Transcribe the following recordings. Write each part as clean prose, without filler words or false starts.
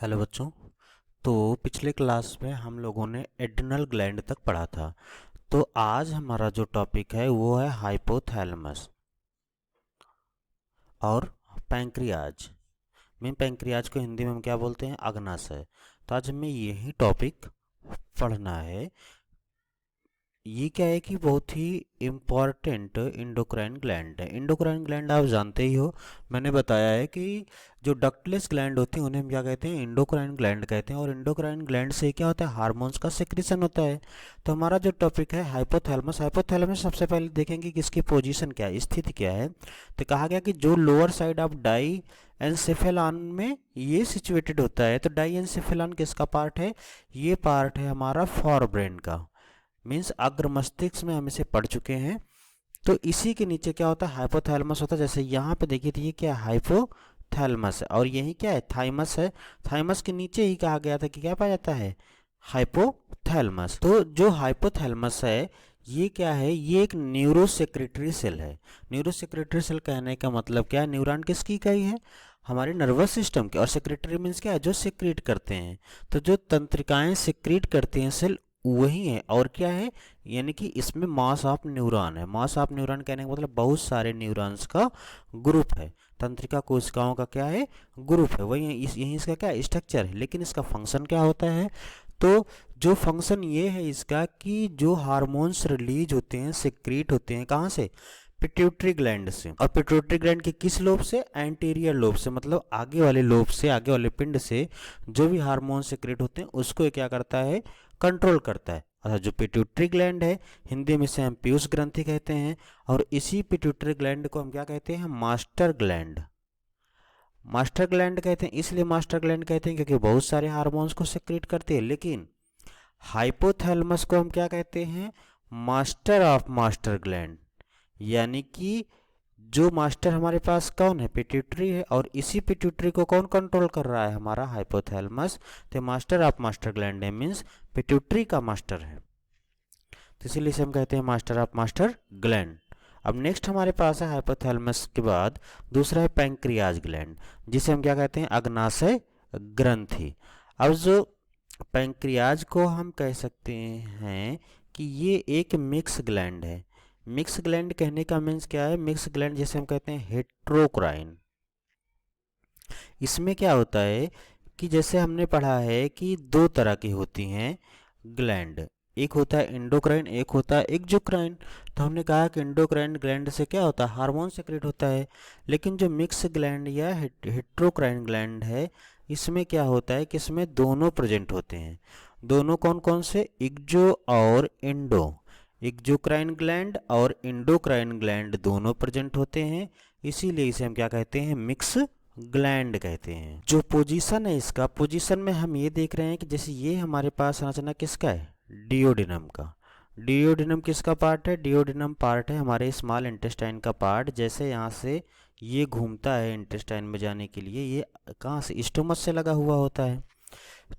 Hello बच्चों। तो पिछले क्लास में हम लोगों ने एड्रिनल ग्लैंड तक पढ़ा था। तो आज हमारा जो टॉपिक है वो है हाइपोथैलेमस और पैंक्रियाज। में पैंक्रियाज को हिंदी में हम क्या बोलते हैं? अग्नाशय। तो आज हमें यही टॉपिक पढ़ना है। ये क्या है कि बहुत ही इम्पॉर्टेंट इंडोक्राइन ग्लैंड है। इंडोक्राइन ग्लैंड आप जानते ही हो, मैंने बताया है कि जो डक्टलेस ग्लैंड होती हैं उन्हें हम क्या कहते हैं? इंडोक्राइन ग्लैंड कहते हैं। और इंडोक्राइन ग्लैंड से क्या होता है? हार्मोन्स का सेक्रेशन होता है। तो हमारा जो टॉपिक है हाइपोथैलेमस, हाइपोथैलेमस सबसे पहले देखेंगे कि इसकी पोजीशन क्या है, स्थिति क्या है। तो कहा गया कि जो लोअर साइड ऑफ डाई एनसेफेलान में ये सिचुएटेड होता है। तो डाई एनसेफेलान किसका पार्ट है? ये पार्ट है हमारा फॉर ब्रेन का, मीन्स अग्र मस्तिष्क में हम इसे पढ़ चुके हैं। तो इसी के नीचे क्या होता है? हाइपोथैलेमस होता है। जैसे यहाँ पे देखिए, तो ये क्या है? हाइपोथैलेमस है। और यही क्या है? थाइमस है। थाइमस के नीचे ही कहा गया था कि क्या पाया जाता है? हाइपोथैलेमस। तो जो हाइपोथैलेमस है ये क्या है? ये एक न्यूरोसेक्रेटरी सेल है। न्यूरोसेक्रेटरी सेल कहने का मतलब क्या है? न्यूरॉन किसकी इकाई है? हमारे नर्वस सिस्टम के। और सेक्रेटरी मीन्स क्या है? जो सेक्रेट करते हैं। तो जो तंत्रिकाएं सेक्रेट करते हैं सेल वही है। और क्या है? यानी कि इसमें मास ऑफ न्यूरॉन है। मास ऑफ न्यूरॉन कहने का मतलब बहुत सारे न्यूरॉन्स का ग्रुप है। तंत्रिका कोशिकाओं का क्या है? ग्रुप है। वही यही इसका क्या स्ट्रक्चर है। लेकिन इसका फंक्शन क्या होता है? तो जो फंक्शन ये है इसका कि जो हार्मोन्स रिलीज होते हैं, सिक्रीट होते हैं, कहाँ से? पिट्यूटरी ग्लैंड से। और पिट्यूटरी ग्लैंड के किस लोब से? एंटीरियर लोब से, मतलब आगे वाले लोब से, आगे वाले पिंड से जो भी हार्मोन सिक्रेट होते हैं उसको क्या करता है? कंट्रोल करता है। अर्थात जो पिट्यूटरी ग्लैंड है, हिंदी में से हम पीयूष ग्रंथि कहते हैं। और इसी पिट्यूटरी ग्लैंड को हम क्या कहते हैं? Master gland. मास्टर ग्लैंड कहते हैं। इसलिए मास्टर ग्लैंड कहते हैं क्योंकि बहुत सारे हार्मोन्स को सेक्रेट करते हैं। लेकिन हाइपोथैलेमस को हम क्या कहते हैं? Master of master gland. यानी कि जो मास्टर हमारे पास कौन है? पिट्यूटरी है। और इसी पिट्यूटरी को कौन कंट्रोल कर रहा है? हमारा हाइपोथैलेमस। तो मास्टर ऑफ मास्टर ग्लैंड है, मीन्स पिट्यूटरी का मास्टर है। तो इसीलिए इसे हम कहते हैं मास्टर ऑफ मास्टर ग्लैंड। अब नेक्स्ट हमारे पास है हाइपोथैलेमस के बाद दूसरा है पैंक्रियाज ग्लैंड, जिसे हम क्या कहते हैं? अग्नाशय ग्रंथि। अब जो पैंक्रियाज को हम कह सकते हैं कि ये एक मिक्स ग्लैंड है। मिक्स ग्लैंड कहने का मीन्स क्या है? मिक्स ग्लैंड जैसे हम कहते हैं हेट्रोक्राइन। इसमें क्या होता है कि जैसे हमने पढ़ा है कि दो तरह की होती हैं ग्लैंड। एक होता है एंडोक्राइन, एक होता है एक्सोक्राइन। तो हमने कहा कि एंडोक्राइन ग्लैंड से क्या होता है? हार्मोन सेक्रेट होता है। लेकिन जो मिक्स ग्लैंड या हेट्रोक्राइन ग्लैंड है, इसमें क्या होता है कि इसमें दोनों प्रेजेंट होते हैं। दोनों कौन कौन से? एक्सो और एंडो। एक्सोक्राइन ग्लैंड और एंडोक्राइन ग्लैंड दोनों प्रेजेंट होते हैं। इसीलिए इसे हम क्या कहते हैं? मिक्स ग्लैंड कहते हैं। जो पोजीशन है इसका, पोजीशन में हम ये देख रहे हैं कि जैसे ये हमारे पास संरचना किसका है? डियोडिनम का। डियोडिनम किसका पार्ट है? डियोडिनम पार्ट है हमारे स्मॉल इंटेस्टाइन का पार्ट। जैसे यहाँ से ये घूमता है इंटेस्टाइन में जाने के लिए, ये कहाँ से? स्टोमच से लगा हुआ होता है।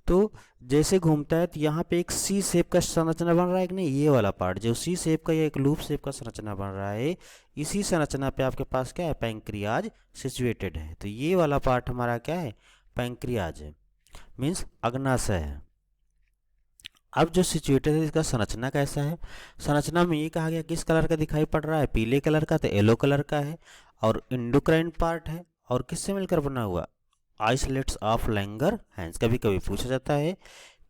तो जैसे घूमता है तो यहाँ पे एक सी शेप का संरचना बन रहा है कि नहीं? ये वाला पार्ट जो सी शेप का, ये एक लूप शेप का संरचना बन रहा है। इसी संरचना पे आपके पास क्या है? पैंक्रियाज सिचुएटेड है। तो ये वाला पार्ट हमारा क्या है? पैंक्रियाज है, मीन्स अग्नाशय है। अब जो सिचुएटेड है इसका संरचना कैसा है? संरचना में ये कहा गया किस कलर का दिखाई पड़ रहा है? पीले कलर का। तो येलो कलर का है। और इंडोक्राइन पार्ट है। और किससे मिलकर बना हुआ? Isolates of Langerhans. कभी कभी पूछा जाता है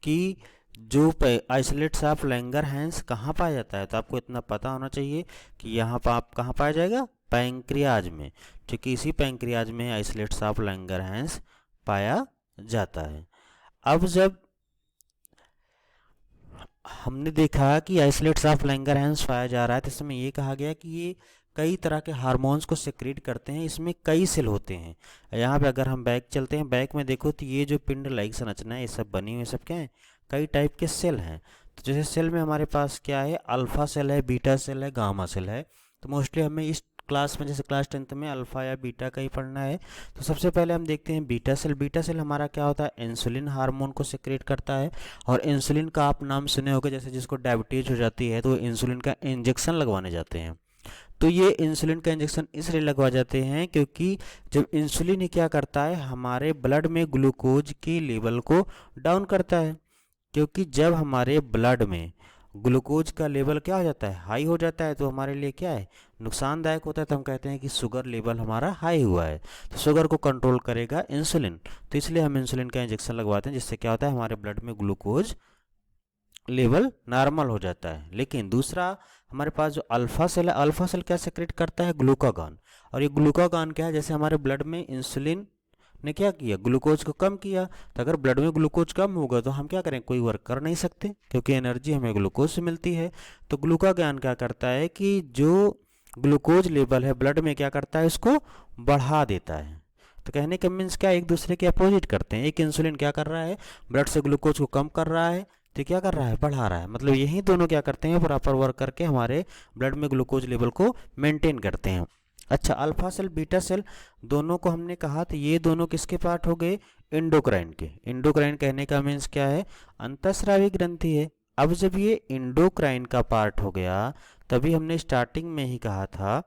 कि जो आइसोलेट्स ऑफ लैंगर हैंस कहाँ पाया जाता है। तो आपको इतना पता होना चाहिए कि यहाँ पर आप कहाँ पाया जाएगा? पैंक्रियाज में। क्योंकि इसी पैंक्रियाज में आइसोलेट्स ऑफ लैंगर हैंस पाया जाता है। अब जब हमने देखा कि आइसोलेट्स ऑफ लैंगरहैंस पाया जा रहा है तो इसमें ये कहा गया कि ये कई तरह के हार्मोन्स को सेक्रेट करते हैं। इसमें कई सेल होते हैं। यहाँ पे अगर हम बैक चलते हैं, बैक में देखो तो ये जो पिंड लाइक संरचना है, ये सब बनी हुई सब क्या है? कई टाइप के सेल हैं। तो जैसे सेल में हमारे पास क्या है? अल्फा सेल है, बीटा सेल है, गामा सेल है। तो मोस्टली हमें इस क्लास में, जैसे क्लास 10th में अल्फा या बीटा का ही पढ़ना है। तो सबसे पहले हम देखते हैं बीटा सेल। बीटा सेल हमारा क्या होता है? इंसुलिन हार्मोन को सेक्रेट करता है। और इंसुलिन का आप नाम सुने होंगे, जैसे जिसको डायबिटीज हो जाती है तो इंसुलिन का इंजेक्शन लगवाने जाते हैं। तो ये इंसुलिन का इंजेक्शन इसलिए लगवा जाते हैं क्योंकि जब इंसुलिन ही क्या करता है, हमारे ब्लड में ग्लूकोज के लेवल को डाउन करता है। क्योंकि जब हमारे ब्लड में ग्लूकोज का लेवल क्या हो जाता है, हाई हो जाता है, तो हमारे लिए क्या है, नुकसानदायक होता है। तो हम कहते हैं कि शुगर लेवल हमारा हाई हुआ है, तो शुगर को कंट्रोल करेगा इंसुलिन। तो इसलिए हम इंसुलिन का इंजेक्शन लगवाते हैं, जिससे क्या होता है, हमारे ब्लड में ग्लूकोज लेवल नॉर्मल हो जाता है। लेकिन दूसरा हमारे पास जो अल्फा सेल है, अल्फा सेल क्या सेक्रेट करता है, ग्लूकागॉन। और ये ग्लूकागॉन क्या है, जैसे हमारे ब्लड में इंसुलिन ने क्या किया, ग्लूकोज को कम किया। तो अगर ब्लड में ग्लूकोज कम होगा तो हम क्या करें, कोई वर्क कर नहीं सकते, क्योंकि एनर्जी हमें ग्लूकोज से मिलती है। तो ग्लूकागॉन क्या करता है कि जो ग्लूकोज लेवल है ब्लड में, क्या करता है, उसको बढ़ा देता है। तो कहने का मीन्स क्या, एक दूसरे के अपोजिट करते हैं। एक इंसुलिन क्या कर रहा है, ब्लड से ग्लूकोज को कम कर रहा है, तो क्या कर रहा है, बढ़ा रहा है। मतलब यही दोनों क्या करते हैं, प्रॉपर वर्क करके हमारे ब्लड में ग्लूकोज लेवल को मेंटेन करते हैं। अच्छा, अल्फा सेल बीटा सेल दोनों को हमने कहा, तो ये दोनों किसके पार्ट हो गए, इंडोक्राइन के। इंडोक्राइन कहने का मीन्स क्या है, अंतःस्रावी ग्रंथि है। अब जब ये इंडोक्राइन का पार्ट हो गया, तभी हमने स्टार्टिंग में ही कहा था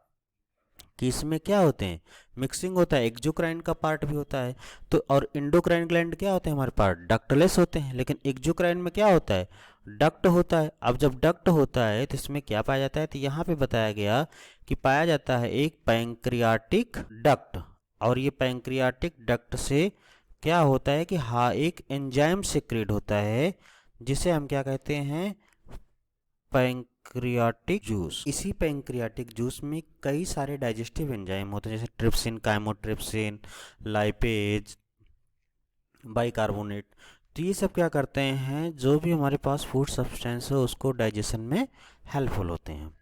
कि इसमें क्या होते हैं, मिक्सिंग होता है, एक्जोक्राइन का पार्ट भी होता है। तो और इंडोक्राइन ग्लैंड क्या होते हैं हमारे पास, डक्टलेस होते हैं। लेकिन एक्जोक्राइन में क्या होता है, डक्ट होता है। अब जब डक्ट होता है तो इसमें क्या पाया जाता है, तो यहाँ पे बताया गया कि पाया जाता है एक पैंक्रियाटिक डक्ट। और ये पैंक्रियाटिक डक्ट से क्या होता है कि हाँ, एक एंजाइम सिक्रेट होता है, जिसे हम क्या कहते हैं, पैंक्रियाटिक जूस। इसी पैंक्रियाटिक जूस में कई सारे डाइजेस्टिव एंजाइम होते हैं, जैसे ट्रिप्सिन, काइमोट्रिप्सिन, लाइपेज, बाइकार्बोनेट। तो ये सब क्या करते हैं, जो भी हमारे पास फूड सब्सटेंस है उसको डाइजेशन में हेल्पफुल होते हैं।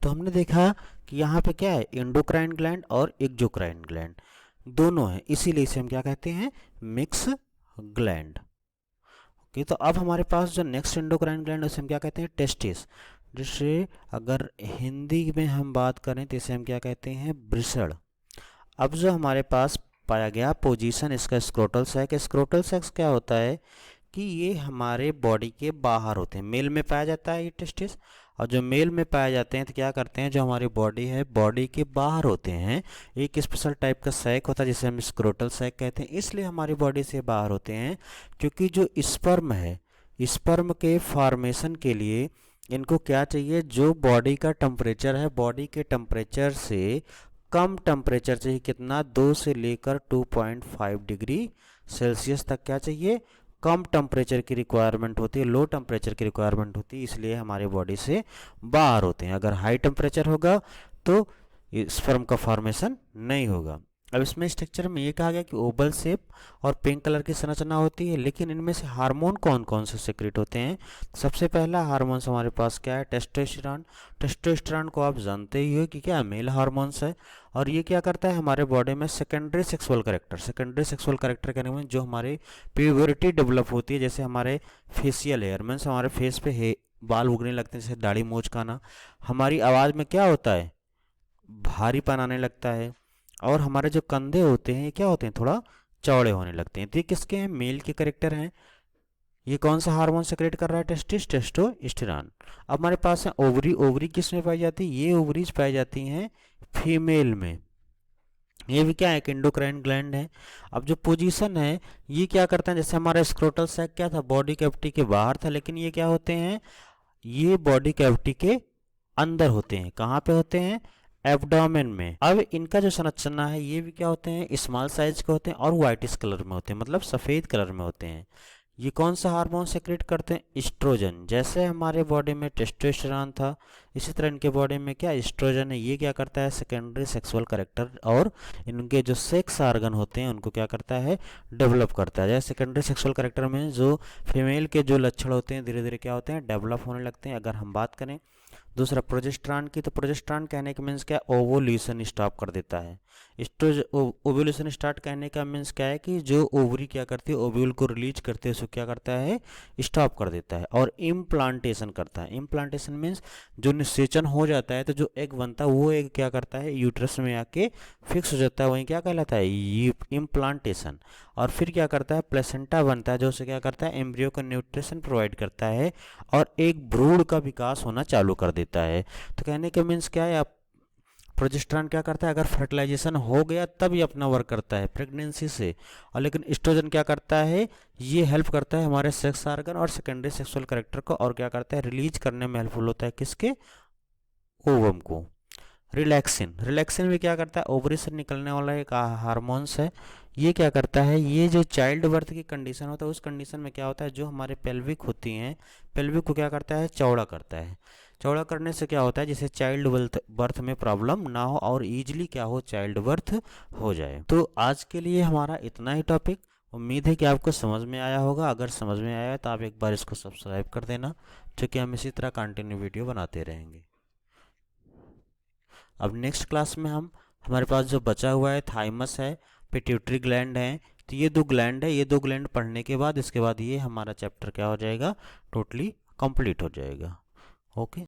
तो हमने देखा कि यहाँ पे क्या है, एंडोक्राइन ग्लैंड और एक्सोक्राइन ग्लैंड दोनों हैं, इसीलिए इसे हम क्या कहते हैं, मिक्स ग्लैंड। ओके, तो अब हमारे पास जो नेक्स्ट एंडोक्राइन ग्लैंड है उसे हम क्या कहते हैं, टेस्टिस। जिससे अगर हिंदी में हम बात करें तो इसे हम क्या कहते हैं, वृषण। अब जो हमारे पास पाया गया पोजीशन इसका स्क्रोटल सैक। स्क्रोटल सैक्स क्या होता है कि ये हमारे बॉडी के बाहर होते हैं, मेल में पाया जाता है ये टेस्टिस। और जो मेल में पाए जाते हैं तो क्या करते हैं, जो हमारी बॉडी है बॉडी के बाहर होते हैं, एक स्पेशल टाइप का सैक होता है जिसे हम स्क्रोटल सैक कहते हैं। इसलिए हमारी बॉडी से बाहर होते हैं क्योंकि जो स्पर्म है, स्पर्म के फॉर्मेशन के लिए इनको क्या चाहिए, जो बॉडी का टेम्परेचर है, बॉडी के टेम्परेचर से कम टेम्परेचर चाहिए। कितना, 2 से लेकर 2.5 डिग्री सेल्सियस तक क्या चाहिए, कम टेम्परेचर की रिक्वायरमेंट होती है, लो टेम्परेचर की रिक्वायरमेंट होती है, इसलिए हमारे बॉडी से बाहर होते हैं। अगर हाई टेम्परेचर होगा तो स्पर्म का फॉर्मेशन नहीं होगा। अब इसमें स्ट्रक्चर में ये कहा गया कि ओवल शेप और पिंक कलर की संरचना होती है। लेकिन इनमें से हार्मोन कौन कौन से सेक्रेट होते हैं, सबसे पहला हार्मोन्स हमारे पास क्या है, टेस्टोस्टेरॉन। टेस्टोस्टेरॉन को आप जानते ही हो कि क्या मेल हार्मोन्स है, और ये क्या करता है हमारे बॉडी में secondary sexual character. Secondary sexual character कहने में जो हमारे प्यूबरिटी डेवलप होती है, जैसे हमारे फेशियल हेयर मीन्स हमारे फेस पे बाल उगने लगते हैं, जैसे दाढ़ी मूंछ का आना। हमारी आवाज़ में क्या होता है, भारीपन आने लगता है। और हमारे जो कंधे होते हैं ये क्या होते हैं, थोड़ा चौड़े होने लगते हैं। तो ये किसके हैं, मेल के करेक्टर हैं। ये कौन सा हार्मोन सेक्रेट कर रहा है, टेस्टोस्टेरॉन। अब हमारे पास है ओवरी। ओवरी किस में पाई जाती है, ये ओवरीज पाई जाती हैं फीमेल में। ये भी क्या है, एक एंडोक्राइन ग्लैंड है। अब जो पोजीशन है ये क्या करता है, जैसे हमारा स्क्रोटल सैक क्या था, बॉडी कैविटी के बाहर था, लेकिन ये क्या होते हैं, ये बॉडी कैविटी के अंदर होते हैं। कहाँ पे होते हैं, एब्डोमेन में। अब इनका जो संरचना है ये भी क्या होते हैं, स्मॉल साइज के होते हैं और व्हाइटिश कलर में होते हैं, मतलब सफ़ेद कलर में होते हैं। ये कौन सा हार्मोन सेक्रेट करते हैं, एस्ट्रोजन। जैसे हमारे बॉडी में टेस्टोस्टेरॉन था, इसी तरह इनके बॉडी में क्या एस्ट्रोजन है। ये क्या करता है, सेकेंडरी सेक्सुअल कैरेक्टर और इनके जो सेक्स आर्गन होते हैं उनको क्या करता है, डेवलप करता है। जैसे सेकेंडरी सेक्सुअल कैरेक्टर में जो फीमेल के जो लक्षण होते हैं धीरे धीरे क्या होते हैं, डेवलप होने लगते हैं। अगर हम बात करें दूसरा प्रोजेस्टेरॉन की, तो प्रोजेस्टेरॉन कहने का मीन्स क्या, ओवुलेशन स्टॉप कर देता है। ओवुलेशन स्टार्ट कहने का मीन्स क्या है कि जो ओवरी क्या करती है, ओव्यूल को रिलीज करते हैं, उसको क्या करता है, स्टॉप कर देता है। और इम्प्लांटेशन करता है। इम्प्लांटेशन मीन्स जो निषेचन हो जाता है, तो जो एग बनता है वो एग क्या करता है, यूट्रस में आके फिक्स हो जाता है, वहीं क्या कहलाता है, इम्प्लांटेशन। और फिर क्या करता है, प्लेसेंटा बनता है, जो उसे क्या करता है, एम्ब्रियो को न्यूट्रिशन प्रोवाइड करता है और एक भ्रूण का विकास होना चालू कर देता है। तो कहने के मीन्स क्या है, आप प्रोजेस्टेरॉन क्या करता है, अगर फर्टिलाइजेशन हो गया तब ये अपना वर्क करता है प्रेगनेंसी से, और लेकिन एस्ट्रोजन क्या करता है, ये हेल्प करता है हमारे सेक्स ऑर्गन और सेकेंडरी सेक्सुअल कैरेक्टर को, और क्या करता है, रिलीज करने में हेल्पफुल होता है किसके, ओवम को। रिलैक्सिन, रिलैक्सिन भी क्या करता है, ओवरी से निकलने वाला एक हार्मोन्स है। ये क्या करता है, ये जो चाइल्ड बर्थ की कंडीशन होता है उस कंडीशन में क्या होता है, जो हमारे पेल्विक होती हैं, पेल्विक को क्या करता है, चौड़ा करता है। चौड़ा करने से क्या होता है, जैसे चाइल्ड बर्थ में प्रॉब्लम ना हो और इजीली क्या हो, चाइल्ड बर्थ हो जाए। तो आज के लिए हमारा इतना ही टॉपिक। उम्मीद है कि आपको समझ में आया होगा। अगर समझ में आया तो आप एक बार इसको सब्सक्राइब कर देना, क्योंकि हम इसी तरह कंटिन्यू वीडियो बनाते रहेंगे। अब नेक्स्ट क्लास में हमारे पास जो बचा हुआ है, थाइमस है, पिट्यूटरी ग्लैंड है। तो ये दो ग्लैंड है, ये दो ग्लैंड पढ़ने के बाद इसके बाद ये हमारा चैप्टर क्या हो जाएगा, टोटली कंप्लीट हो जाएगा। ओके।